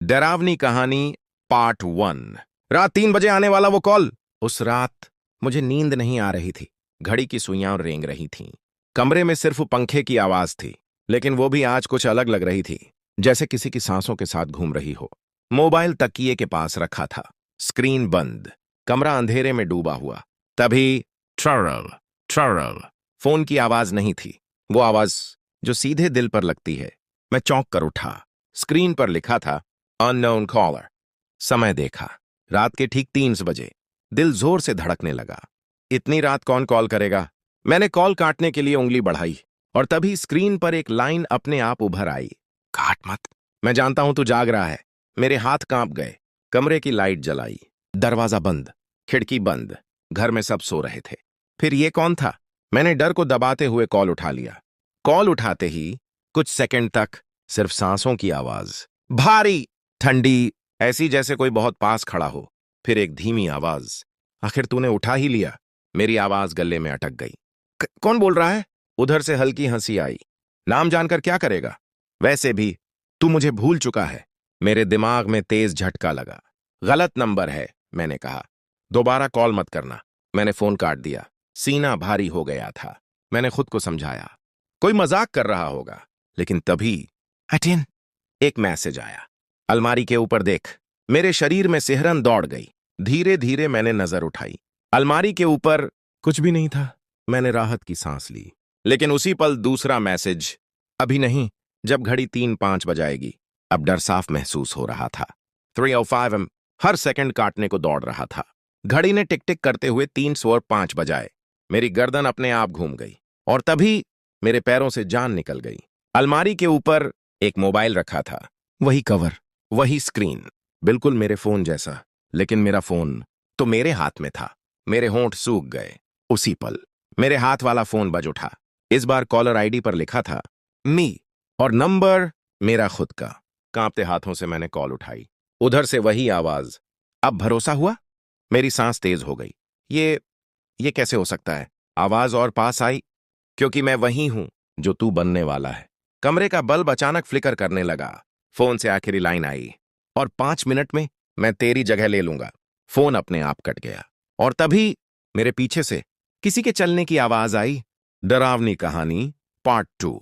डरावनी कहानी पार्ट 1। रात 3 बजे आने वाला वो कॉल। उस रात मुझे नींद नहीं आ रही थी। घड़ी की सुइयां रेंग रही थीं। कमरे में सिर्फ पंखे की आवाज थी, लेकिन वो भी आज कुछ अलग लग रही थी, जैसे किसी की सांसों के साथ घूम रही हो। मोबाइल तकिए के पास रखा था, स्क्रीन बंद, कमरा अंधेरे में डूबा हुआ। तभी ट्ररल ट्ररल फोन की आवाज नहीं थी, वो आवाज जो सीधे दिल पर लगती है। मैं चौंक कर उठा। स्क्रीन पर लिखा था अननोन कॉलर। समय देखा, रात के ठीक 3 बजे। दिल जोर से धड़कने लगा। इतनी रात कौन कॉल करेगा? मैंने कॉल काटने के लिए उंगली बढ़ाई और तभी स्क्रीन पर एक लाइन अपने आप उभर आई। काट मत, मैं जानता हूं तू जाग रहा है। मेरे हाथ कांप गए। कमरे की लाइट जलाई, दरवाजा बंद, खिड़की बंद, घर में सब सो रहे थे। फिर ये कौन था? मैंने डर को दबाते हुए कॉल उठा लिया। कॉल उठाते ही कुछ सेकंड तक सिर्फ सांसों की आवाज, भारी, ठंडी, ऐसी जैसे कोई बहुत पास खड़ा हो। फिर एक धीमी आवाज, आखिर तूने उठा ही लिया। मेरी आवाज गले में अटक गई। कौन बोल रहा है? उधर से हल्की हंसी आई। नाम जानकर क्या करेगा? वैसे भी तू मुझे भूल चुका है। मेरे दिमाग में तेज झटका लगा। गलत नंबर है, मैंने कहा। दोबारा कॉल मत करना। मैंने फोन काट दिया। सीना भारी हो गया था। मैंने खुद को समझाया, कोई मजाक कर रहा होगा। लेकिन तभी अटेन एक मैसेज आया। अलमारी के ऊपर देख। मेरे शरीर में सिहरन दौड़ गई। धीरे धीरे मैंने नजर उठाई। अलमारी के ऊपर कुछ भी नहीं था। मैंने राहत की सांस ली। लेकिन उसी पल दूसरा मैसेज, अभी नहीं, जब घड़ी 3-5 बजाएगी। अब डर साफ महसूस हो रहा था। 3:05 am हर सेकंड काटने को दौड़ रहा था। घड़ी ने टिक टिक करते हुए 3:05 बजाए। मेरी गर्दन अपने आप घूम गई और तभी मेरे पैरों से जान निकल गई। अलमारी के ऊपर एक मोबाइल रखा था, वही कवर, वही स्क्रीन, बिल्कुल मेरे फोन जैसा। लेकिन मेरा फोन तो मेरे हाथ में था। मेरे होंठ सूख गए। उसी पल मेरे हाथ वाला फोन बज उठा। इस बार कॉलर आईडी पर लिखा था मी और नंबर मेरा खुद का। कांपते हाथों से मैंने कॉल उठाई। उधर से वही आवाज। अब भरोसा हुआ? मेरी सांस तेज हो गई। ये कैसे हो सकता है? आवाज और पास आई, क्योंकि मैं वही हूं जो तू बनने वाला है। कमरे का बल्ब अचानक फ्लिकर करने लगा। फोन से आखिरी लाइन आई, और 5 मिनट में मैं तेरी जगह ले लूंगा। फोन अपने आप कट गया और तभी मेरे पीछे से किसी के चलने की आवाज आई। डरावनी कहानी पार्ट 2।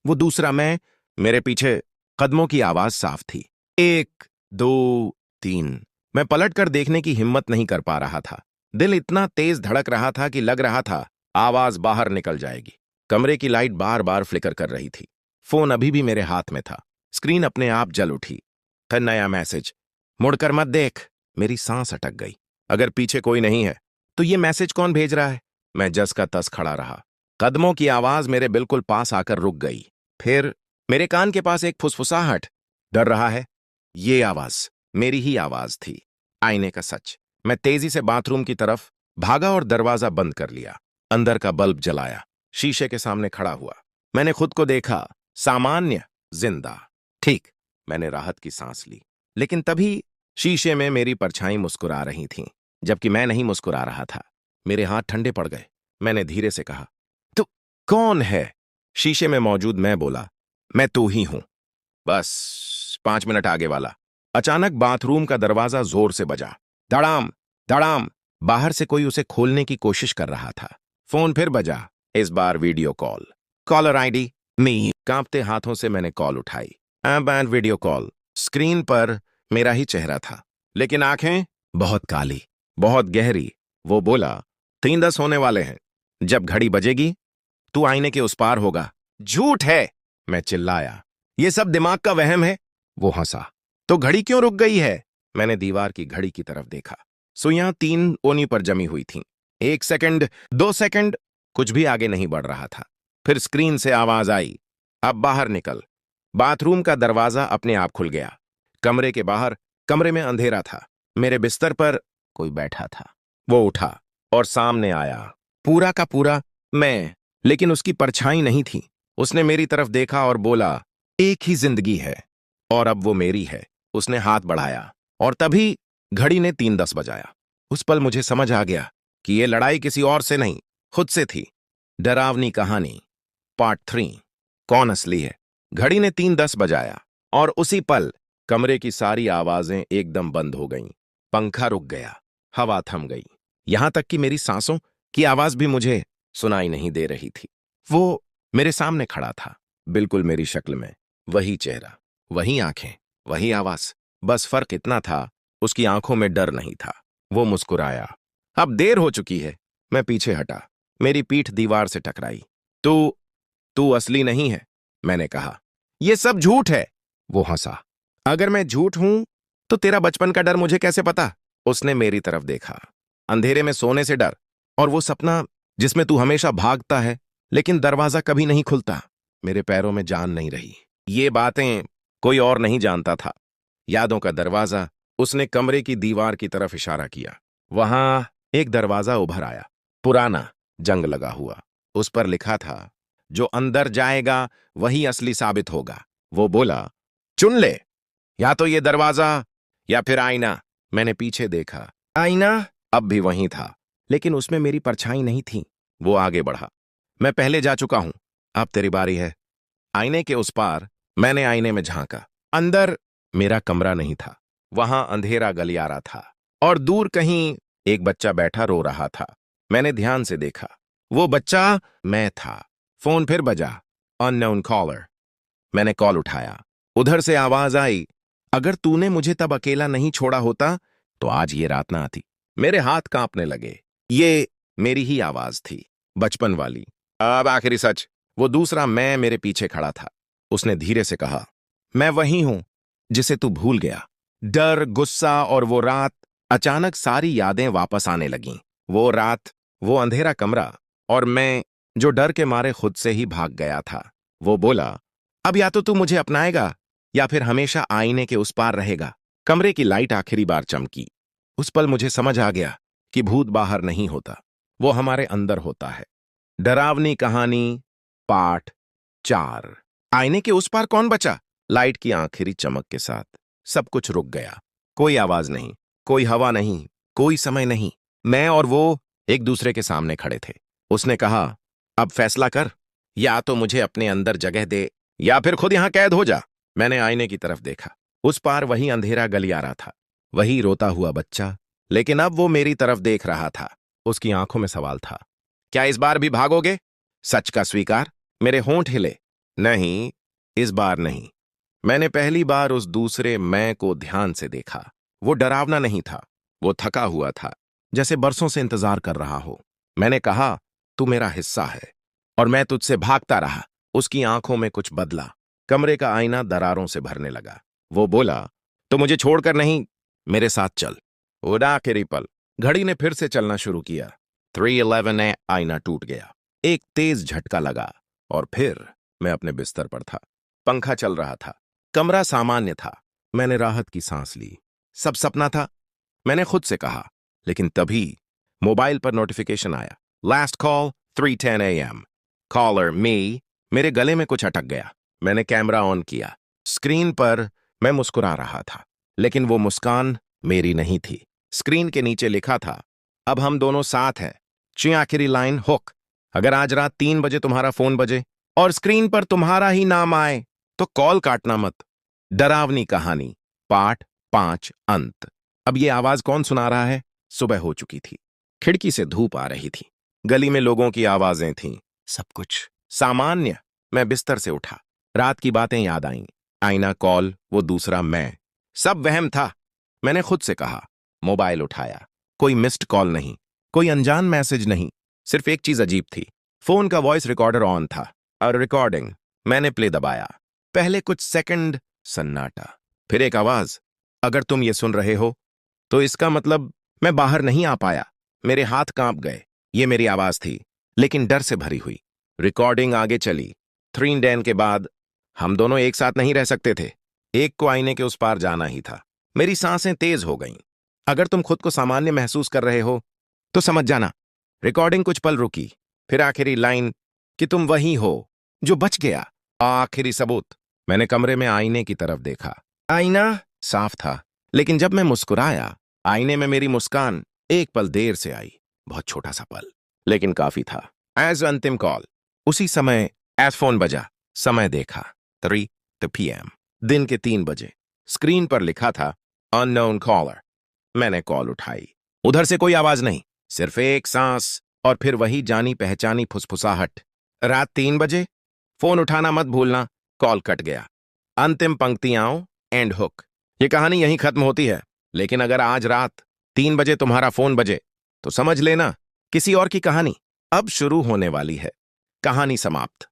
वो दूसरा मैं। मेरे पीछे कदमों की आवाज साफ थी। 1 2 3। मैं पलटकर देखने की हिम्मत नहीं कर पा रहा था। दिल इतना तेज धड़क रहा था कि लग रहा था आवाज बाहर निकल जाएगी। कमरे की लाइट बार बार फ्लिकर कर रही थी। फोन अभी भी मेरे हाथ में था। स्क्रीन अपने आप जल उठी। फिर नया मैसेज, मुड़कर मत देख। मेरी सांस अटक गई। अगर पीछे कोई नहीं है तो ये मैसेज कौन भेज रहा है? मैं जस का तस खड़ा रहा। कदमों की आवाज मेरे बिल्कुल पास आकर रुक गई। फिर मेरे कान के पास एक फुसफुसाहट। डर रहा है? ये आवाज मेरी ही आवाज थी। आईने का सच। मैं तेजी से बाथरूम की तरफ भागा और दरवाजा बंद कर लिया। अंदर का बल्ब जलाया। शीशे के सामने खड़ा हुआ। मैंने खुद को देखा, सामान्य, जिंदा। ठीक। मैंने राहत की सांस ली। लेकिन तभी शीशे में मेरी परछाई मुस्कुरा रही थी, जबकि मैं नहीं मुस्कुरा रहा था। मेरे हाथ ठंडे पड़ गए। मैंने धीरे से कहा, तू कौन है? शीशे में मौजूद मैं बोला, मैं तू ही हूं, बस 5 मिनट आगे वाला। अचानक बाथरूम का दरवाजा जोर से बजा। धड़ाम धड़ाम। बाहर से कोई उसे खोलने की कोशिश कर रहा था। फोन फिर बजा, इस बार वीडियो कॉल। कॉलर आईडी मी। कांपते हाथों से मैंने कॉल उठाई। And video call. स्क्रीन पर मेरा ही चेहरा था, लेकिन आंखें बहुत काली, बहुत गहरी। वो बोला, 3:10 होने वाले हैं। जब घड़ी बजेगी तू आईने के उस पार होगा। झूठ है, मैं चिल्लाया। ये सब दिमाग का वहम है। वो हंसा। तो घड़ी क्यों रुक गई है? मैंने दीवार की घड़ी की तरफ देखा। सुइयां 3 कोनी पर जमी हुई थीं। 1 सेकंड, 2 सेकंड, कुछ भी आगे नहीं बढ़ रहा था। फिर स्क्रीन से आवाज आई, अब बाहर निकल। बाथरूम का दरवाजा अपने आप खुल गया। कमरे के बाहर, कमरे में अंधेरा था। मेरे बिस्तर पर कोई बैठा था। वो उठा और सामने आया, पूरा का पूरा मैं, लेकिन उसकी परछाई नहीं थी। उसने मेरी तरफ देखा और बोला, एक ही जिंदगी है और अब वो मेरी है। उसने हाथ बढ़ाया और तभी घड़ी ने 3:10 बजाया। उस पल मुझे समझ आ गया कि ये लड़ाई किसी और से नहीं, खुद से थी। डरावनी कहानी पार्ट 3। कौन असली है? घड़ी ने 3:10 बजाया और उसी पल कमरे की सारी आवाजें एकदम बंद हो गईं। पंखा रुक गया, हवा थम गई, यहां तक कि मेरी सांसों की आवाज भी मुझे सुनाई नहीं दे रही थी। वो मेरे सामने खड़ा था, बिल्कुल मेरी शक्ल में, वही चेहरा, वही आंखें, वही आवाज। बस फर्क इतना था, उसकी आंखों में डर नहीं था। वो मुस्कुराया। अब देर हो चुकी है। मैं पीछे हटा, मेरी पीठ दीवार से टकराई। तू तू असली नहीं है, मैंने कहा। ये सब झूठ है। वो हंसा। अगर मैं झूठ हूं तो तेरा बचपन का डर मुझे कैसे पता? उसने मेरी तरफ देखा। अंधेरे में सोने से डर, और वो सपना जिसमें तू हमेशा भागता है लेकिन दरवाजा कभी नहीं खुलता। मेरे पैरों में जान नहीं रही। ये बातें कोई और नहीं जानता था। यादों का दरवाजा। उसने कमरे की दीवार की तरफ इशारा किया। वहां एक दरवाजा उभर आया, पुराना, जंग लगा हुआ। उस पर लिखा था, जो अंदर जाएगा वही असली साबित होगा। वो बोला, चुन ले, या तो ये दरवाजा या फिर आईना। मैंने पीछे देखा। आईना अब भी वहीं था, लेकिन उसमें मेरी परछाई नहीं थी। वो आगे बढ़ा। मैं पहले जा चुका हूं, अब तेरी बारी है। आईने के उस पार मैंने आईने में झांका। अंदर मेरा कमरा नहीं था। वहां अंधेरा गलियारा था, और दूर कहीं एक बच्चा बैठा रो रहा था। मैंने ध्यान से देखा। वो बच्चा मैं था। फोन फिर बजा। Unknown collar. मैंने कॉल उठाया। उधर से आवाज आई, अगर तूने मुझे तब अकेला नहीं छोड़ा होता तो आज ये रात ना आती। मेरे हाथ कांपने लगे। ये मेरी ही आवाज थी, बचपन वाली। अब आखिरी सच। वो दूसरा मैं मेरे पीछे खड़ा था। उसने धीरे से कहा, मैं वही हूं जिसे तू भूल गया। डर, गुस्सा और वो रात, अचानक सारी यादें वापस आने लगीं। वो रात, वो अंधेरा कमरा, और मैं जो डर के मारे खुद से ही भाग गया था। वो बोला, अब या तो तू मुझे अपनाएगा या फिर हमेशा आईने के उस पार रहेगा। कमरे की लाइट आखिरी बार चमकी। उस पल मुझे समझ आ गया कि भूत बाहर नहीं होता, वो हमारे अंदर होता है। डरावनी कहानी पार्ट 4। आईने के उस पार कौन बचा? लाइट की आखिरी चमक के साथ सब कुछ रुक गया। कोई आवाज नहीं, कोई हवा नहीं, कोई समय नहीं। मैं और वो एक दूसरे के सामने खड़े थे। उसने कहा, अब फैसला कर, या तो मुझे अपने अंदर जगह दे या फिर खुद यहां कैद हो जा। मैंने आईने की तरफ देखा। उस पार वही अंधेरा गलियारा था, वही रोता हुआ बच्चा, लेकिन अब वो मेरी तरफ देख रहा था। उसकी आंखों में सवाल था, क्या इस बार भी भागोगे? सच का स्वीकार। मेरे होंठ हिले। नहीं, इस बार नहीं। मैंने पहली बार उस दूसरे मैं को ध्यान से देखा। वो डरावना नहीं था, वो थका हुआ था, जैसे बरसों से इंतजार कर रहा हो। मैंने कहा, तू मेरा हिस्सा है और मैं तुझसे भागता रहा। उसकी आंखों में कुछ बदला। कमरे का आईना दरारों से भरने लगा। वो बोला, तो मुझे छोड़कर नहीं, मेरे साथ चल। उड़ा आखिरी पल, घड़ी ने फिर से चलना शुरू किया। 3:11 ने आईना टूट गया। एक तेज झटका लगा और फिर मैं अपने बिस्तर पर था। पंखा चल रहा था। कमरा सामान्य था। मैंने राहत की सांस ली। सब सपना था, मैंने खुद से कहा। लेकिन तभी मोबाइल पर नोटिफिकेशन आया। Last call 3:10 AM। कॉलर मी। मेरे गले में कुछ अटक गया। मैंने कैमरा ऑन किया। स्क्रीन पर मैं मुस्कुरा रहा था, लेकिन वो मुस्कान मेरी नहीं थी। स्क्रीन के नीचे लिखा था, अब हम दोनों साथ हैं। आखिरी लाइन हुक। अगर आज रात 3 बजे तुम्हारा फोन बजे और स्क्रीन पर तुम्हारा ही नाम आए तो कॉल काटना मत। डरावनी कहानी पार्ट 5 अंत। अब ये आवाज कौन सुना रहा है? सुबह हो चुकी थी। खिड़की से धूप आ रही थी। गली में लोगों की आवाजें थीं। सब कुछ सामान्य। मैं बिस्तर से उठा। रात की बातें याद आईं। आईना, कॉल, वो दूसरा मैं, सब वहम था। मैंने खुद से कहा। मोबाइल उठाया। कोई मिस्ड कॉल नहीं, कोई अनजान मैसेज नहीं। सिर्फ एक चीज अजीब थी, फोन का वॉइस रिकॉर्डर ऑन था और रिकॉर्डिंग। मैंने प्ले दबाया। पहले कुछ सेकंड सन्नाटा, फिर एक आवाज, अगर तुम ये सुन रहे हो तो इसका मतलब मैं बाहर नहीं आ पाया। मेरे हाथ कांप गए। ये मेरी आवाज थी, लेकिन डर से भरी हुई। रिकॉर्डिंग आगे चली। 3:10 के बाद हम दोनों एक साथ नहीं रह सकते थे। एक को आईने के उस पार जाना ही था। मेरी सांसें तेज हो गईं। अगर तुम खुद को सामान्य महसूस कर रहे हो तो समझ जाना। रिकॉर्डिंग कुछ पल रुकी, फिर आखिरी लाइन, कि तुम वही हो जो बच गया। आखिरी सबूत। मैंने कमरे में आईने की तरफ देखा। आईना साफ था, लेकिन जब मैं मुस्कुराया, आईने में मेरी मुस्कान एक पल देर से आई। बहुत छोटा सा पल, लेकिन काफी था। एज अंतिम कॉल। उसी समय एज फोन बजा। समय देखा 3 PM। दिन के 3 बजे। स्क्रीन पर लिखा था अननोन कॉलर। मैंने कॉल उठाई। उधर से कोई आवाज नहीं, सिर्फ एक सांस और फिर वही जानी पहचानी फुसफुसाहट। रात 3 बजे, फोन उठाना मत भूलना। कॉल कट गया। अंतिम पंक्तियां, एंड हुक। ये कहानी यहीं खत्म होती है, लेकिन अगर आज रात 3 बजे तुम्हारा फोन बजे तो समझ लेना किसी और की कहानी अब शुरू होने वाली है। कहानी समाप्त।